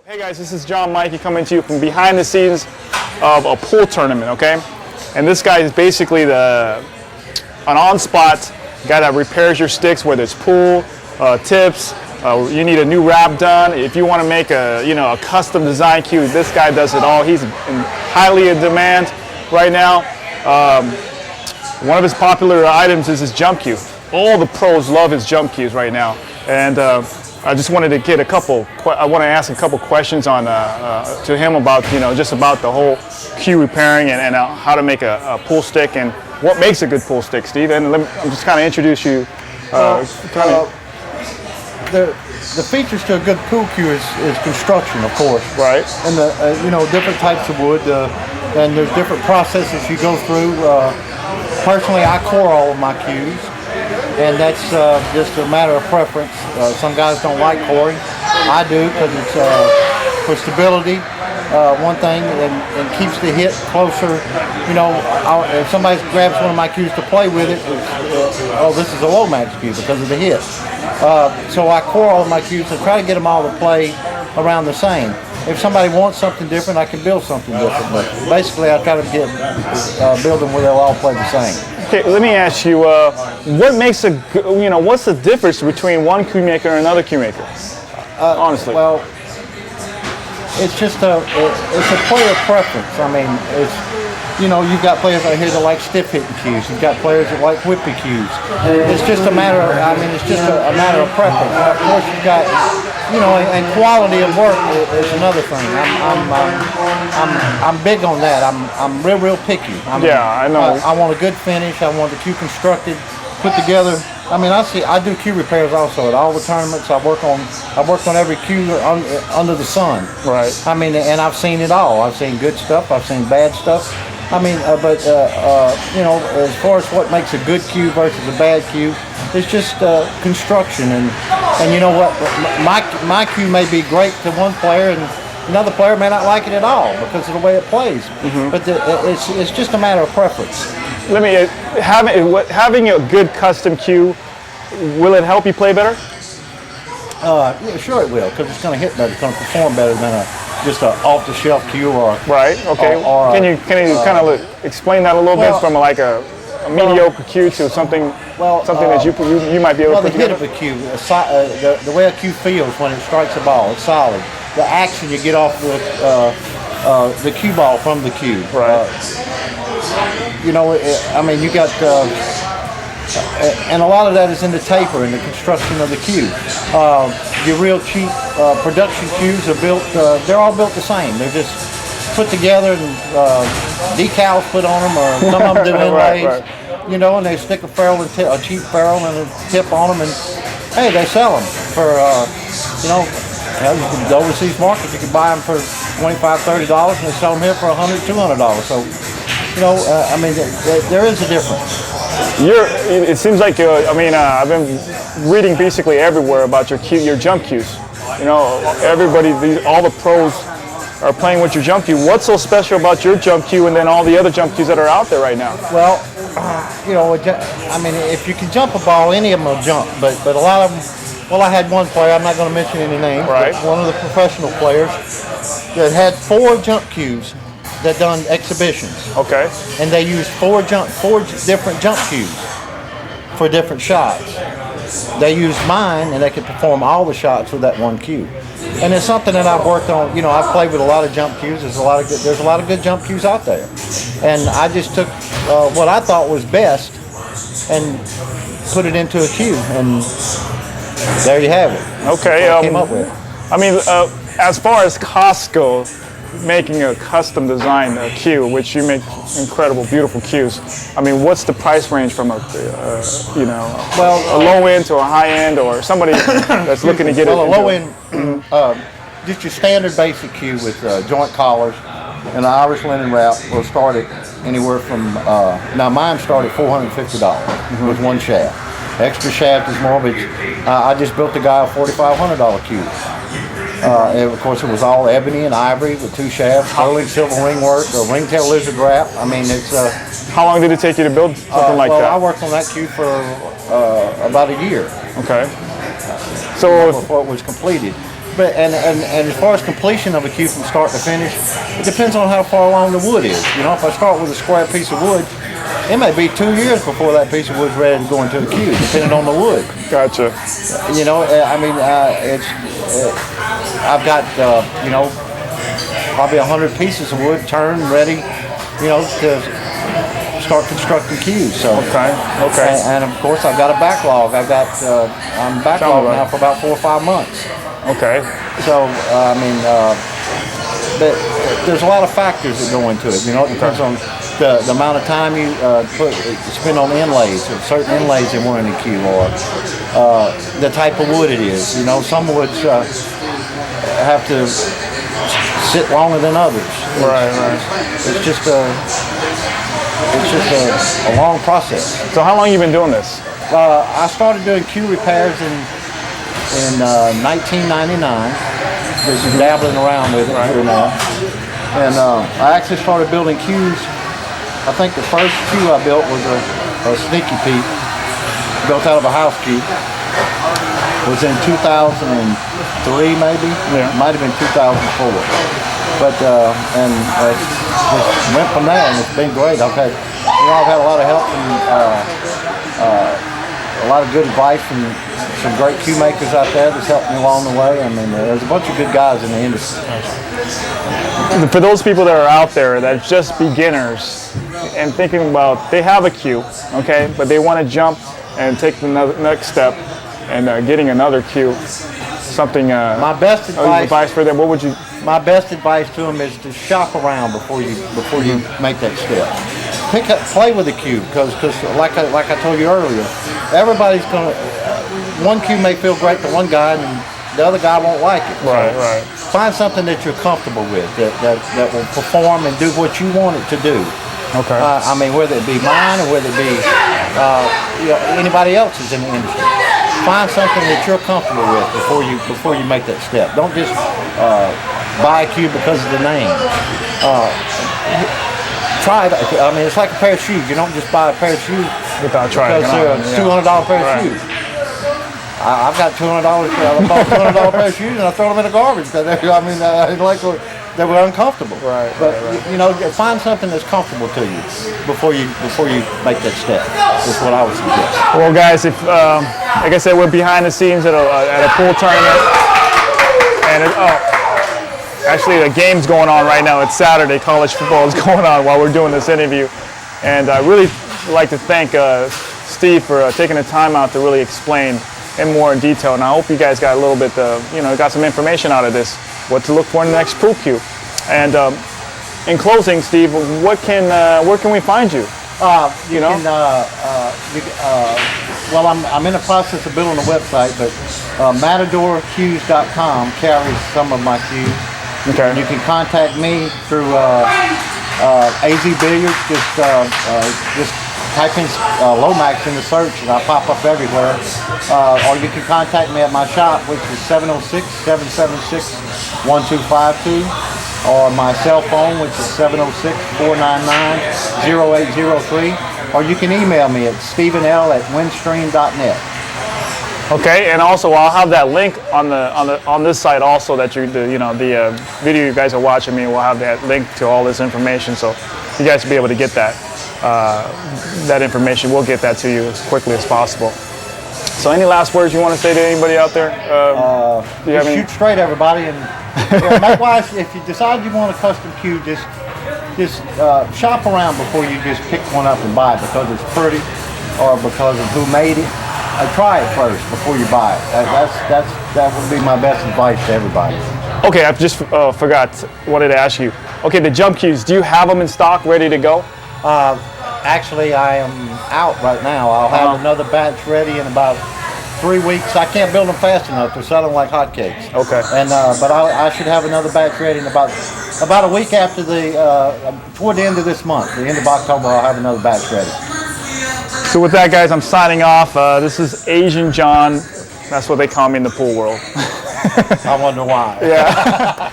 Hey guys, this is John Mikey coming to you from behind the scenes of a pool tournament, okay? And this guy is basically an on-spot guy that repairs your sticks, whether it's pool, tips, you need a new wrap done. If you want to make a custom design cue, this guy does it all. He's highly in demand right now. One of his popular items is his jump cue. All the pros love his jump cues right now. And I just wanted to get I want to ask a couple questions to him about, just about the whole cue repairing and how to make a pool stick and what makes a good pool stick, Steve. And I'm just kind of introduce you. The features to a good pool cue is construction, of course. Right. And different types of wood, and there's different processes you go through. Personally, I core all of my cues. And that's just a matter of preference. Some guys don't like coring. I do because it's for stability, one thing, and keeps the hit closer. If somebody grabs one of my cues to play with it, this is a Lomax cue because of the hit. So I core all of my cues and try to get them all to play around the same. If somebody wants something different, I can build something different. But basically, I try to build them where they'll all play the same. Okay, let me ask you, what makes what's the difference between one cue maker and another cue maker? Honestly. Well, it's just it's a player preference. I mean, you've got players out here that like stiff hitting cues. You've got players that like whippy cues. It's just a matter of, a matter of preference. Of course, you've got, and quality of work is another thing. I'm big on that. I'm real picky. I know. I want a good finish. I want the cue constructed, put together. I do cue repairs also at all the tournaments. I worked on every cue under the sun. Right. And I've seen it all. I've seen good stuff. I've seen bad stuff. As far as what makes a good cue versus a bad cue, it's just construction. And you know what? My cue may be great to one player, and another player may not like it at all because of the way it plays. Mm-hmm. But it's just a matter of preference. Let me having a good custom cue, will it help you play better? Yeah, sure it will, because it's going to hit better. It's going to perform better than just an off-the-shelf cue or right. Okay. Can you kind of explain that a little bit from like a mediocre cue to something that you might be able to put together? The hit of a cue, the way a cue feels when it strikes a ball, it's solid. The action you get off the cue ball from the cue. Right. You got, and a lot of that is in the taper and the construction of the cue. Your real cheap production cues are built, they're all built the same. They're just put together and decals put on them, or some of them do inlays, right. And they stick a cheap ferrule and a tip on them, and hey, they sell them for, you can go overseas markets, you can buy them for $25, $30, and they sell them here for $100, $200. So, there is a difference. It seems like I've been reading basically everywhere about your jump cues. Everybody, all the pros are playing with your jump cue. What's so special about your jump cue and then all the other jump cues that are out there right now? Well, if you can jump a ball, any of them will jump. But a lot of them. Well, I had one player. I'm not going to mention any names. Right. But one of the professional players that had 4 jump cues that done exhibitions. Okay. And they used 4 different jump cues for different shots. They used mine, and they could perform all the shots with that one cue. And it's something that I've worked on. I've played with a lot of jump cues. There's a lot of good jump cues out there. And I just took what I thought was best and put it into a cue, and there you have it. Okay. That's what I came up with. As far as costs go, making a custom design cue, which you make incredible, beautiful cues. What's the price range from a low end to a high end, or somebody that's looking to get it? Well, a low end, just your standard basic cue with joint collars and an Irish linen wrap will start at anywhere from. Now mine started $450 with one shaft. Extra shaft is more, but I just built a guy a $4,500 cue. And of course, it was all ebony and ivory with 2 shafts, sterling silver ring work, a ringtail lizard wrap. It's. How long did it take you to build something like that? I worked on that cue for about a year. Okay. So before it was completed. and as far as completion of a cue from start to finish, it depends on how far along the wood is. You know, if I start with a square piece of wood, it may be 2 years before that piece of wood's ready to go into the cue, depending on the wood. Gotcha. You know, I mean, I've got you know, probably 100 pieces of wood turned, ready, you know, to start constructing cues. So Okay. and of course I've got a backlog. I'm backlogged now for about 4 or 5 months. Okay. So I mean, there's a lot of factors that go into it. You know, it depends on the amount of time you spend on inlays, or certain inlays in one in the cue, or the type of wood it is. You know, some woods have to sit longer than others. Right. It's just a long process. So how long you been doing this? I started doing cue repairs in 1999. Just dabbling around with it here now. And I actually started building cues. I think the first cue I built was a Sneaky Pete, built out of a house cue. It was in 2003 maybe. Yeah. It might have been 2004. But and just went from there, and it's been great. I've had a lot of help from a lot of good advice from some great cue makers out there that's helped me along the way. I mean, there's a bunch of good guys in the industry. For those people that are out there that's just beginners and thinking about, they have a cue, okay, but they want to jump and take the next step and getting another cue, something. My best advice for them. What would you? My best advice to them is to shop around before you make that step. Play with the cue, because like I told you earlier, everybody's gonna. One cue may feel great to one guy, and the other guy won't like it. Right. Find something that you're comfortable with, that will perform and do what you want it to do. Okay. I mean, whether it be mine or whether it be anybody else's in the industry. Find something that you're comfortable with before you make that step. Don't just buy a cue because of the name. Try it. I mean, it's like a pair of shoes. You don't just buy a pair of shoes Without trying. because they're a $200 pair of shoes. I've got $200. I bought $200 pair of shoes and I throw them in the garbage because I didn't like they were uncomfortable. Right. You know, find something that's comfortable to you before you make that step. That's what I would suggest. Well, guys, if like I said, we're behind the scenes at a pool tournament, and actually the game's going on right now. It's Saturday. College football is going on while we're doing this interview, and I really like to thank Steve for taking the time out to really explain in more in detail. And I hope you guys got a little bit, got some information out of this. What to look for in the next pool cue. And in closing, Steve, where can we find you? Well, I'm in the process of building a website, but MatadorCues.com carries some of my cues. Okay. And you can contact me through AZ Billiards. Just type in Lomax in the search and I'll pop up everywhere. Or you can contact me at my shop, which is 706-776-1252, or my cell phone, which is 706-499-0803, or you can email me at stevenl@windstream.net. Okay, and also I'll have that link on this site also, that the video you guys are watching me. We'll have that link to all this information, so you guys will be able to get that information. We'll get that to you as quickly as possible. So, any last words you want to say to anybody out there? Shoot straight, everybody, and likewise, if you decide you want a custom cue, just shop around before you just pick one up and buy it because it's pretty or because of who made it. Try it first before you buy it. That would be my best advice to everybody. Okay, I just wanted to ask you. Okay, the jump cues, do you have them in stock, ready to go? Actually, I am out right now. I'll have another batch ready in about 3 weeks. I can't build them fast enough. They're selling like hotcakes. Okay. And but I should have another batch ready in about a week after toward the end of this month. The end of October, I'll have another batch ready. So with that, guys, I'm signing off. This is Asian John. That's what they call me in the pool world. I wonder why. Yeah.